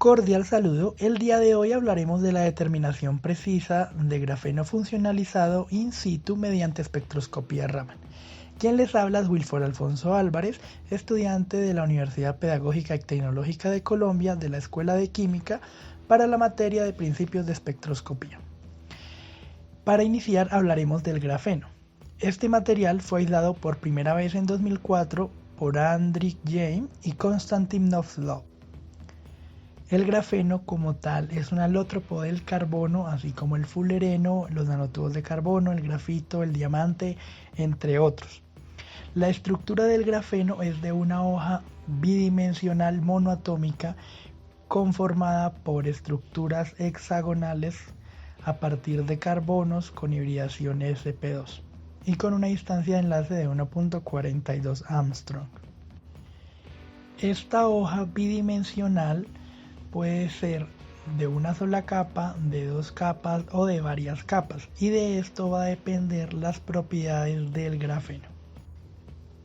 Cordial saludo, el día de hoy hablaremos de la determinación precisa de grafeno funcionalizado in situ mediante espectroscopía Raman. Quien les habla es Wilford Alfonso Álvarez, estudiante de la Universidad Pedagógica y Tecnológica de Colombia de la Escuela de Química para la materia de principios de espectroscopía. Para iniciar hablaremos del grafeno. Este material fue aislado por primera vez en 2004 por Andriy Jain y Konstantin Novslov. El grafeno como tal es un alótropo del carbono, así como el fulereno, los nanotubos de carbono, el grafito, el diamante, entre otros. La estructura del grafeno es de una hoja bidimensional monoatómica conformada por estructuras hexagonales a partir de carbonos con hibridación sp2 y con una distancia de enlace de 1.42 Armstrong. Esta hoja bidimensional puede ser de una sola capa, de dos capas o de varias capas, y de esto va a depender las propiedades del grafeno.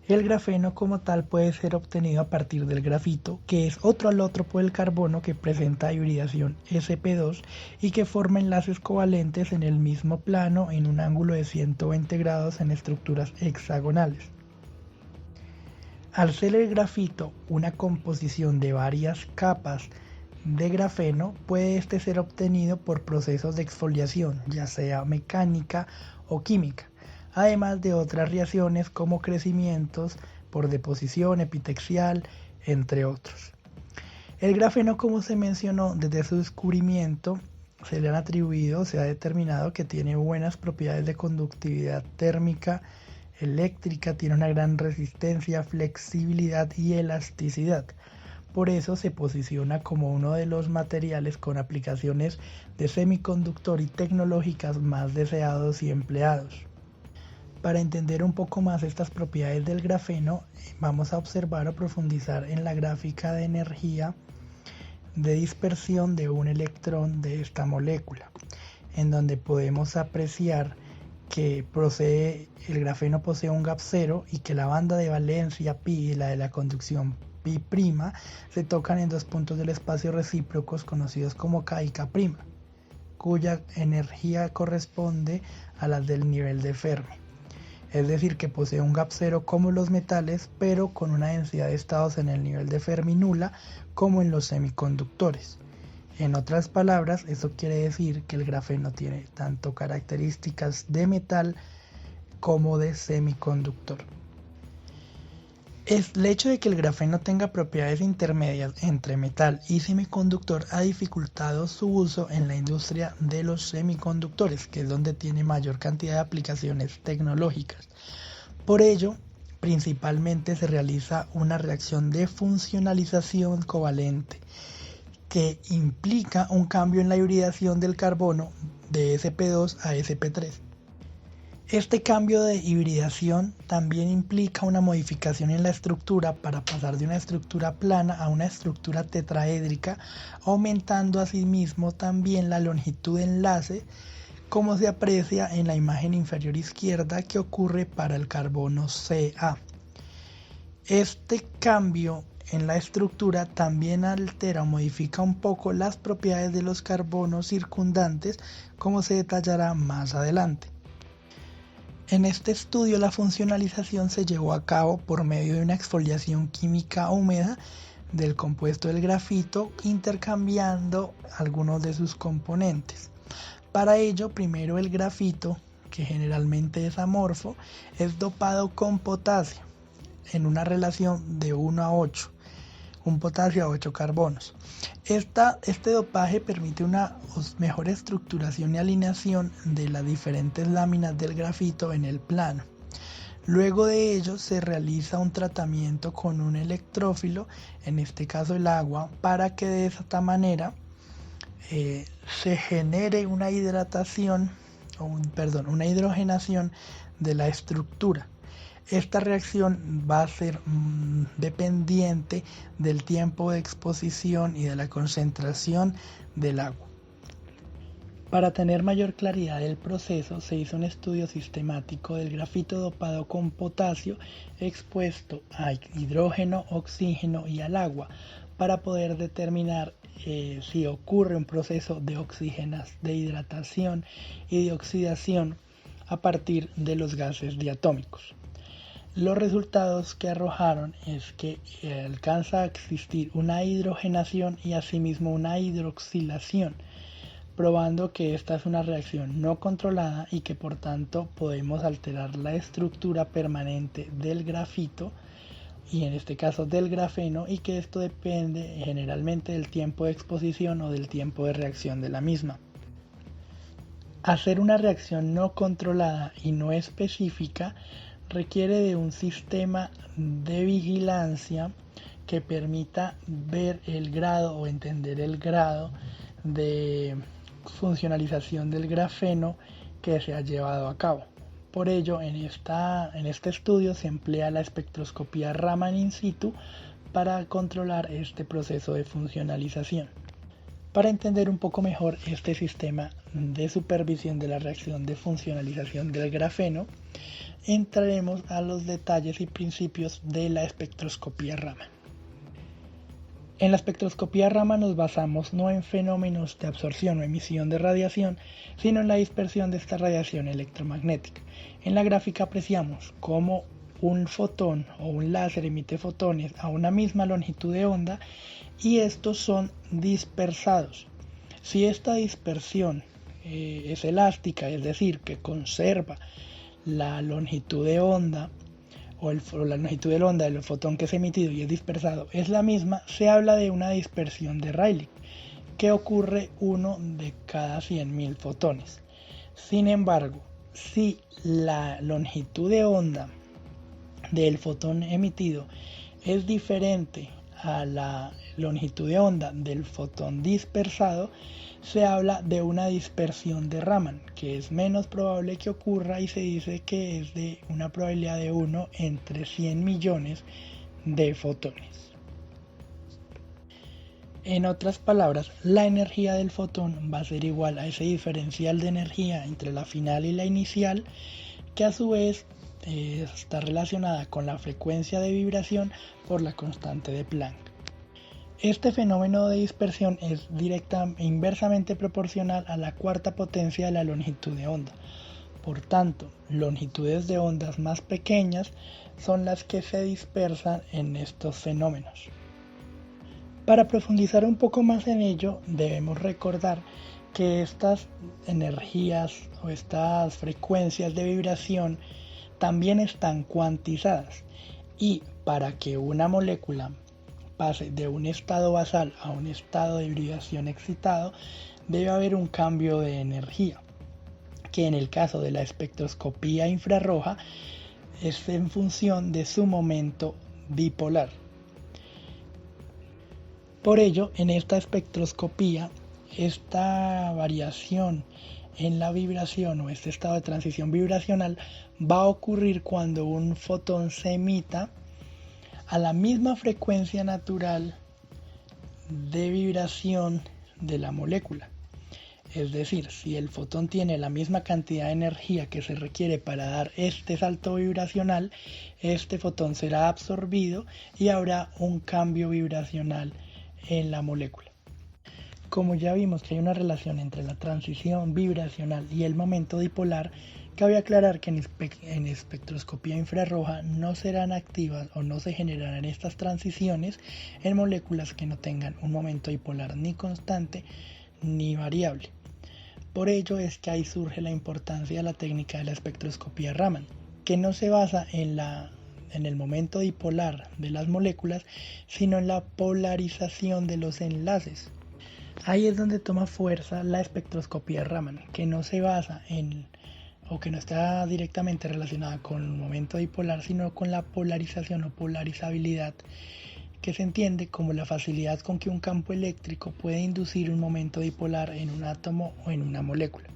El grafeno como tal puede ser obtenido a partir del grafito, que es otro alótropo del carbono que presenta hibridación sp2 y que forma enlaces covalentes en el mismo plano en un ángulo de 120 grados en estructuras hexagonales. Al ser el grafito una composición de varias capas de grafeno, puede ser obtenido por procesos de exfoliación, ya sea mecánica o química, además de otras reacciones como crecimientos por deposición epitaxial, entre otros. El grafeno, como se mencionó, desde su descubrimiento se le han atribuido, se ha determinado que tiene buenas propiedades de conductividad térmica, eléctrica, tiene una gran resistencia, flexibilidad y elasticidad. Por eso se posiciona como uno de los materiales con aplicaciones de semiconductor y tecnológicas más deseados y empleados. Para entender un poco más estas propiedades del grafeno, vamos a observar o profundizar en la gráfica de energía de dispersión de un electrón de esta molécula, en donde podemos apreciar que el grafeno posee un gap 0 y que la banda de valencia pi y la de la conducción pi' se tocan en dos puntos del espacio recíprocos conocidos como K y K', cuya energía corresponde a la del nivel de Fermi. Es decir, que posee un gap 0 como los metales, pero con una densidad de estados en el nivel de Fermi nula, como en los semiconductores. En otras palabras, eso quiere decir que el grafeno tiene tanto características de metal como de semiconductor. El hecho de que el grafeno tenga propiedades intermedias entre metal y semiconductor ha dificultado su uso en la industria de los semiconductores, que es donde tiene mayor cantidad de aplicaciones tecnológicas. Por ello, principalmente se realiza una reacción de funcionalización covalente, que implica un cambio en la hibridación del carbono de sp2 a sp3. Este cambio de hibridación también implica una modificación en la estructura para pasar de una estructura plana a una estructura tetraédrica, aumentando asimismo también la longitud de enlace, como se aprecia en la imagen inferior izquierda que ocurre para el carbono Ca. Este cambio en la estructura también altera o modifica un poco las propiedades de los carbonos circundantes, como se detallará más adelante. En este estudio la funcionalización se llevó a cabo por medio de una exfoliación química húmeda del compuesto del grafito, intercambiando algunos de sus componentes. Para ello, primero el grafito, que generalmente es amorfo, es dopado con potasio en una relación de 1 a 8, un potasio a 8 carbonos. Este dopaje permite una mejor estructuración y alineación de las diferentes láminas del grafito en el plano. Luego de ello se realiza un tratamiento con un electrófilo, en este caso el agua, para que de esta manera se genere una hidrogenación de la estructura. Esta reacción va a ser dependiente del tiempo de exposición y de la concentración del agua. Para tener mayor claridad del proceso, se hizo un estudio sistemático del grafito dopado con potasio expuesto a hidrógeno, oxígeno y al agua para poder determinar si ocurre un proceso de hidratación y de oxidación a partir de los gases diatómicos. Los resultados que arrojaron es que alcanza a existir una hidrogenación y asimismo una hidroxilación, probando que esta es una reacción no controlada y que por tanto podemos alterar la estructura permanente del grafito y en este caso del grafeno, y que esto depende generalmente del tiempo de exposición o del tiempo de reacción de la misma. Hacer una reacción no controlada y no específica requiere de un sistema de vigilancia que permita ver el grado o entender el grado de funcionalización del grafeno que se ha llevado a cabo. Por ello, en este estudio se emplea la espectroscopía Raman in situ para controlar este proceso de funcionalización. Para entender un poco mejor este sistema de supervisión de la reacción de funcionalización del grafeno, entraremos a los detalles y principios de la espectroscopía Raman. En la espectroscopía Raman nos basamos no en fenómenos de absorción o emisión de radiación, sino en la dispersión de esta radiación electromagnética. En la gráfica apreciamos cómo un fotón o un láser emite fotones a una misma longitud de onda y estos son dispersados. Si esta dispersión es elástica, es decir, que conserva la longitud de onda o la longitud de la onda del fotón que es emitido y es dispersado es la misma, se habla de una dispersión de Rayleigh, que ocurre uno de cada 100.000 fotones. Sin embargo, si la longitud de onda del fotón emitido es diferente a la longitud de onda del fotón dispersado, se habla de una dispersión de Raman, que es menos probable que ocurra y se dice que es de una probabilidad de 1 entre 100 millones de fotones. En otras palabras, la energía del fotón va a ser igual a ese diferencial de energía entre la final y la inicial, que a su vez está relacionada con la frecuencia de vibración por la constante de Planck. Este fenómeno de dispersión es inversamente proporcional a la cuarta potencia de la longitud de onda. Por tanto, longitudes de ondas más pequeñas son las que se dispersan en estos fenómenos. Para profundizar un poco más en ello, debemos recordar que estas energías o estas frecuencias de vibración también están cuantizadas, y para que una molécula pase de un estado basal a un estado de hibridación excitado, debe haber un cambio de energía, que en el caso de la espectroscopía infrarroja es en función de su momento dipolar. Por ello, en esta espectroscopía, esta variación en la vibración o este estado de transición vibracional va a ocurrir cuando un fotón se emita a la misma frecuencia natural de vibración de la molécula. Es decir, si el fotón tiene la misma cantidad de energía que se requiere para dar este salto vibracional, este fotón será absorbido y habrá un cambio vibracional en la molécula. Como ya vimos que hay una relación entre la transición vibracional y el momento dipolar, cabe aclarar que en espectroscopía infrarroja no serán activas o no se generarán estas transiciones en moléculas que no tengan un momento dipolar ni constante ni variable. Por ello es que ahí surge la importancia de la técnica de la espectroscopía Raman, que no se basa en el momento dipolar de las moléculas, sino en la polarización de los enlaces. Ahí es donde toma fuerza la espectroscopía Raman, que no se basa o que no está directamente relacionada con el momento dipolar, sino con la polarización o polarizabilidad, que se entiende como la facilidad con que un campo eléctrico puede inducir un momento dipolar en un átomo o en una molécula.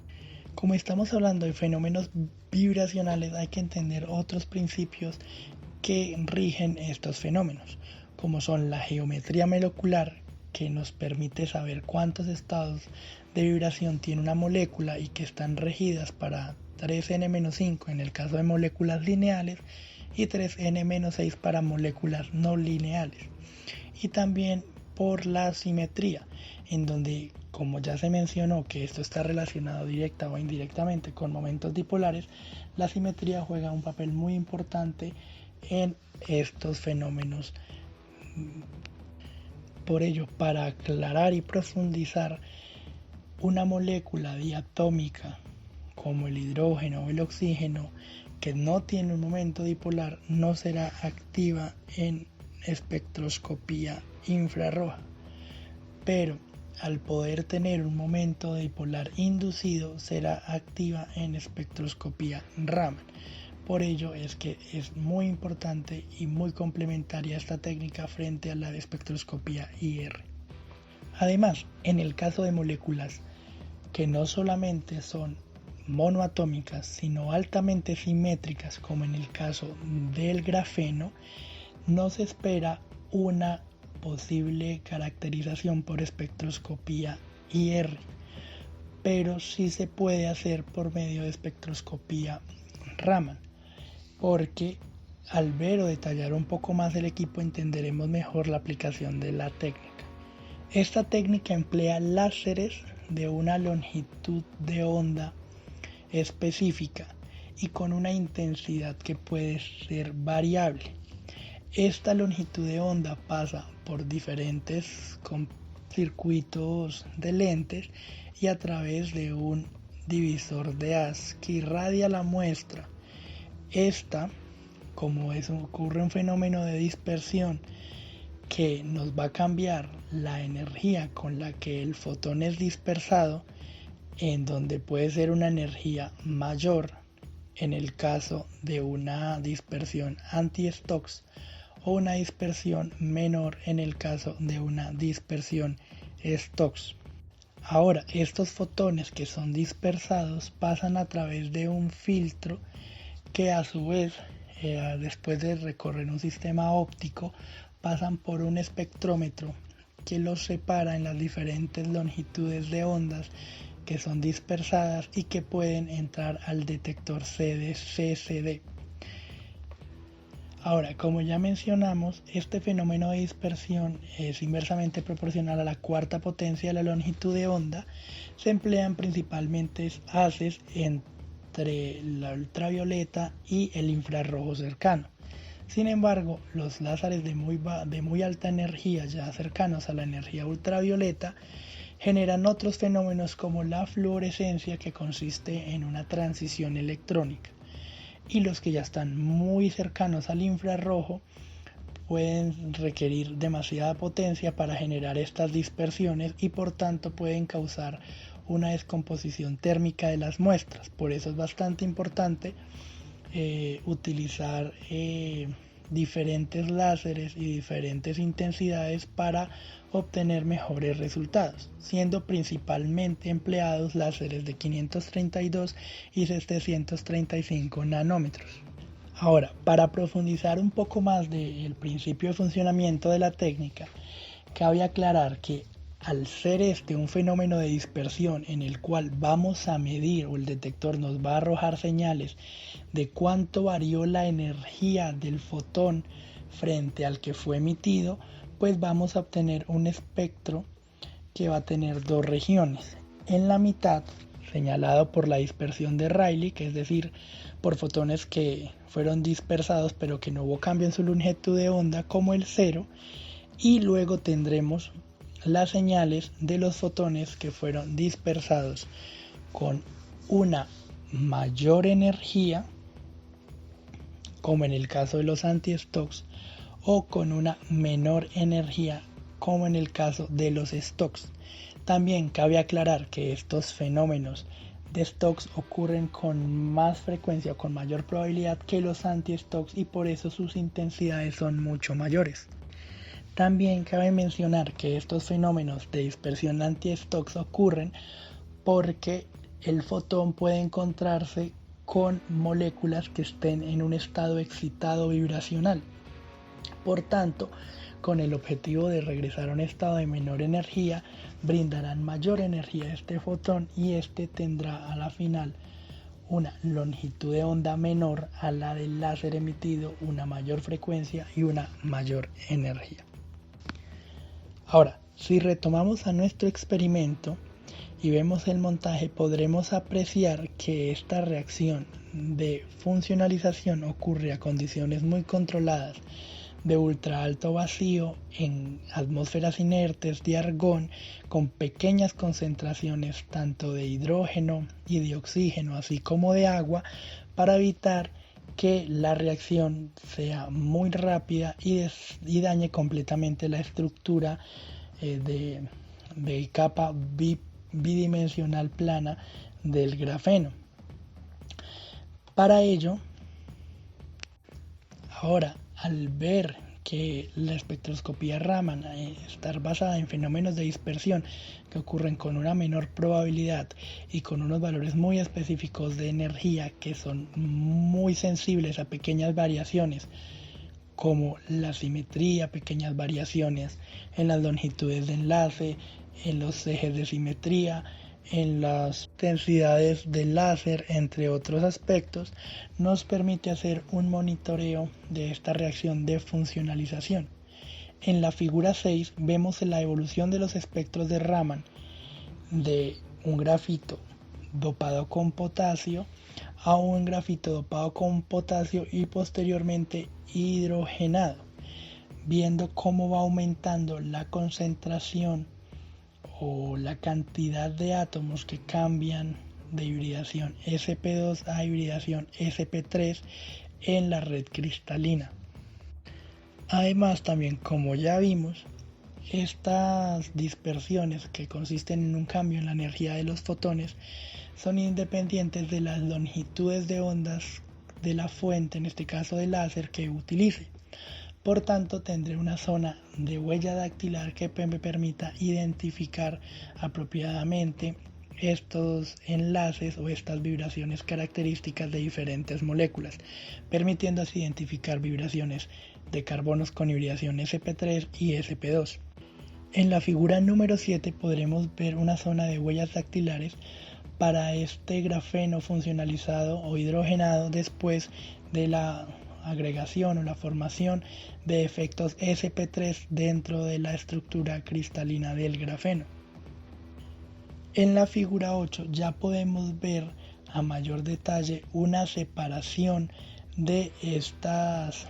Como estamos hablando de fenómenos vibracionales, hay que entender otros principios que rigen estos fenómenos, como son la geometría molecular, que nos permite saber cuántos estados de vibración tiene una molécula y que están regidas para 3n-5 en el caso de moléculas lineales y 3n-6 para moléculas no lineales. Y también por la simetría, en donde, como ya se mencionó que esto está relacionado directa o indirectamente con momentos dipolares, la simetría juega un papel muy importante en estos fenómenos. Por ello, para aclarar y profundizar, una molécula diatómica como el hidrógeno o el oxígeno que no tiene un momento dipolar no será activa en espectroscopía infrarroja, pero al poder tener un momento dipolar inducido será activa en espectroscopía Raman. Por ello es que es muy importante y muy complementaria esta técnica frente a la de espectroscopía IR. Además, en el caso de moléculas que no solamente son monoatómicas, sino altamente simétricas, como en el caso del grafeno, no se espera una posible caracterización por espectroscopía IR, pero sí se puede hacer por medio de espectroscopía Raman, porque al ver o detallar un poco más el equipo entenderemos mejor la aplicación de la técnica. Esta técnica emplea láseres de una longitud de onda específica y con una intensidad que puede ser variable. Esta longitud de onda pasa por diferentes circuitos de lentes y a través de un divisor de haz que irradia la muestra. Esta, como ocurre un fenómeno de dispersión que nos va a cambiar la energía con la que el fotón es dispersado, en donde puede ser una energía mayor en el caso de una dispersión anti-Stokes o una dispersión menor en el caso de una dispersión Stokes. Ahora, estos fotones que son dispersados pasan a través de un filtro que a su vez, después de recorrer un sistema óptico, pasan por un espectrómetro que los separa en las diferentes longitudes de ondas que son dispersadas y que pueden entrar al detector CCD. Ahora, como ya mencionamos, este fenómeno de dispersión es inversamente proporcional a la cuarta potencia de la longitud de onda. Se emplean principalmente haces entre la ultravioleta y el infrarrojo cercano. Sin embargo, los láseres de muy alta energía, ya cercanos a la energía ultravioleta, generan otros fenómenos como la fluorescencia, que consiste en una transición electrónica. Y los que ya están muy cercanos al infrarrojo pueden requerir demasiada potencia para generar estas dispersiones y por tanto pueden causar una descomposición térmica de las muestras. Por eso es bastante importante utilizar diferentes láseres y diferentes intensidades para obtener mejores resultados, siendo principalmente empleados láseres de 532 y 735 nanómetros. Ahora, para profundizar un poco más del principio de funcionamiento de la técnica, cabe aclarar que al ser este un fenómeno de dispersión en el cual vamos a medir o el detector nos va a arrojar señales de cuánto varió la energía del fotón frente al que fue emitido, pues vamos a obtener un espectro que va a tener dos regiones. En la mitad, señalado por la dispersión de Rayleigh, que es decir, por fotones que fueron dispersados pero que no hubo cambio en su longitud de onda, como el cero, y luego tendremos las señales de los fotones que fueron dispersados con una mayor energía, como en el caso de los anti-Stokes, o con una menor energía, como en el caso de los Stokes. También cabe aclarar que estos fenómenos de Stokes ocurren con más frecuencia o con mayor probabilidad que los anti-Stokes y por eso sus intensidades son mucho mayores. También cabe mencionar que estos fenómenos de dispersión anti-Stokes ocurren porque el fotón puede encontrarse con moléculas que estén en un estado excitado vibracional. Por tanto, con el objetivo de regresar a un estado de menor energía, brindarán mayor energía a este fotón y este tendrá a la final una longitud de onda menor a la del láser emitido, una mayor frecuencia y una mayor energía. Ahora, si retomamos a nuestro experimento y vemos el montaje, podremos apreciar que esta reacción de funcionalización ocurre a condiciones muy controladas de ultra alto vacío en atmósferas inertes de argón con pequeñas concentraciones tanto de hidrógeno y de oxígeno así como de agua para evitar que la reacción sea muy rápida y dañe completamente la estructura de capa bidimensional plana del grafeno. Para ello, ahora, al ver que la espectroscopía Raman está basada en fenómenos de dispersión que ocurren con una menor probabilidad y con unos valores muy específicos de energía que son muy sensibles a pequeñas variaciones, como la simetría, pequeñas variaciones en las longitudes de enlace, en los ejes de simetría, en las intensidades del láser, entre otros aspectos, nos permite hacer un monitoreo de esta reacción de funcionalización. En la figura 6 vemos la evolución de los espectros de Raman de un grafito dopado con potasio a un grafito dopado con potasio y posteriormente hidrogenado, viendo cómo va aumentando la concentración o la cantidad de átomos que cambian de hibridación sp2 a hibridación sp3 en la red cristalina. Además, también como ya vimos, estas dispersiones que consisten en un cambio en la energía de los fotones son independientes de las longitudes de ondas de la fuente, en este caso del láser, que utilice. Por tanto, tendré una zona de huella dactilar que me permita identificar apropiadamente estos enlaces o estas vibraciones características de diferentes moléculas, permitiendo así identificar vibraciones de carbonos con hibridación sp3 y sp2. En la figura número 7 podremos ver una zona de huellas dactilares para este grafeno funcionalizado o hidrogenado después de la agregación o la formación de efectos sp3 dentro de la estructura cristalina del grafeno. En la figura 8 ya podemos ver a mayor detalle una separación de estas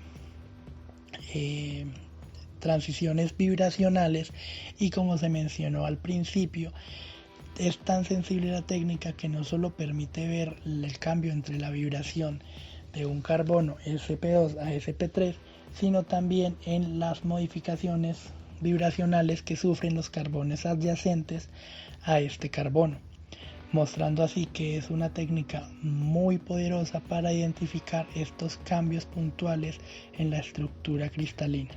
transiciones vibracionales y, como se mencionó al principio, es tan sensible la técnica que no solo permite ver el cambio entre la vibración de un carbono sp2 a sp3, sino también en las modificaciones vibracionales que sufren los carbones adyacentes a este carbono, mostrando así que es una técnica muy poderosa para identificar estos cambios puntuales en la estructura cristalina.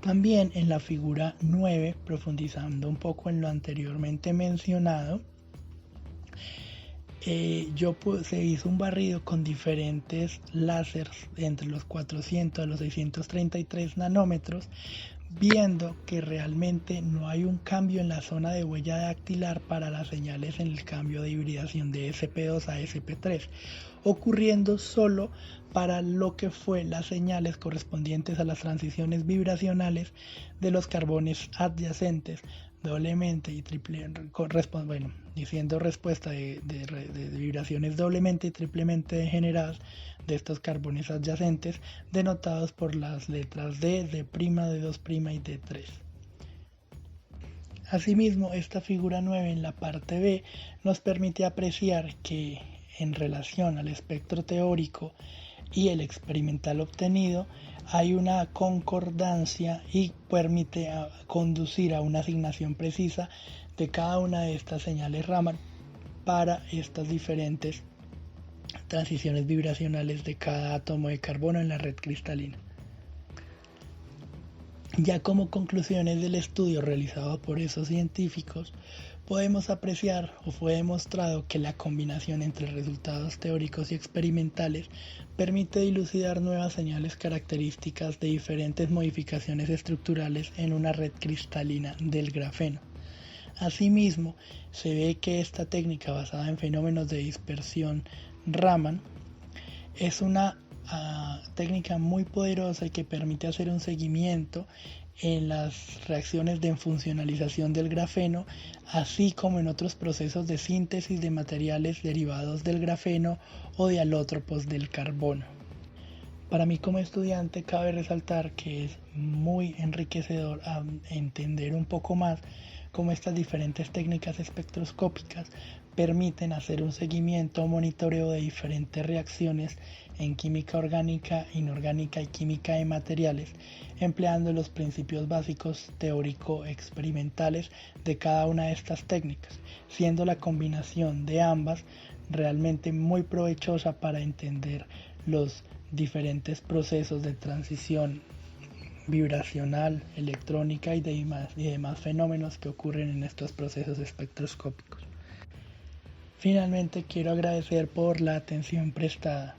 También en la figura 9, profundizando un poco en lo anteriormente mencionado, se hizo un barrido con diferentes láseres entre los 400 a los 633 nanómetros, viendo que realmente no hay un cambio en la zona de huella dactilar para las señales en el cambio de hibridación de sp2 a sp3, ocurriendo solo para lo que fue las señales correspondientes a las transiciones vibracionales de los carbones adyacentes doblemente y diciendo respuesta de vibraciones doblemente y triplemente degeneradas de estos carbones adyacentes, denotados por las letras D, D', D2' y D3. Asimismo, esta figura 9 en la parte B nos permite apreciar que en relación al espectro teórico y el experimental obtenido hay una concordancia y permite conducir a una asignación precisa de cada una de estas señales Raman para estas diferentes transiciones vibracionales de cada átomo de carbono en la red cristalina. Ya como conclusiones del estudio realizado por esos científicos, podemos apreciar o fue demostrado que la combinación entre resultados teóricos y experimentales permite dilucidar nuevas señales características de diferentes modificaciones estructurales en una red cristalina del grafeno. Asimismo, se ve que esta técnica basada en fenómenos de dispersión Raman es una técnica muy poderosa y que permite hacer un seguimiento en las reacciones de funcionalización del grafeno, así como en otros procesos de síntesis de materiales derivados del grafeno o de alótropos del carbono. Para mí como estudiante cabe resaltar que es muy enriquecedor entender un poco más cómo estas diferentes técnicas espectroscópicas permiten hacer un seguimiento o monitoreo de diferentes reacciones en química orgánica, inorgánica y química de materiales, empleando los principios básicos teórico-experimentales de cada una de estas técnicas, siendo la combinación de ambas realmente muy provechosa para entender los diferentes procesos de transición vibracional, electrónica y demás fenómenos que ocurren en estos procesos espectroscópicos. Finalmente quiero agradecer por la atención prestada.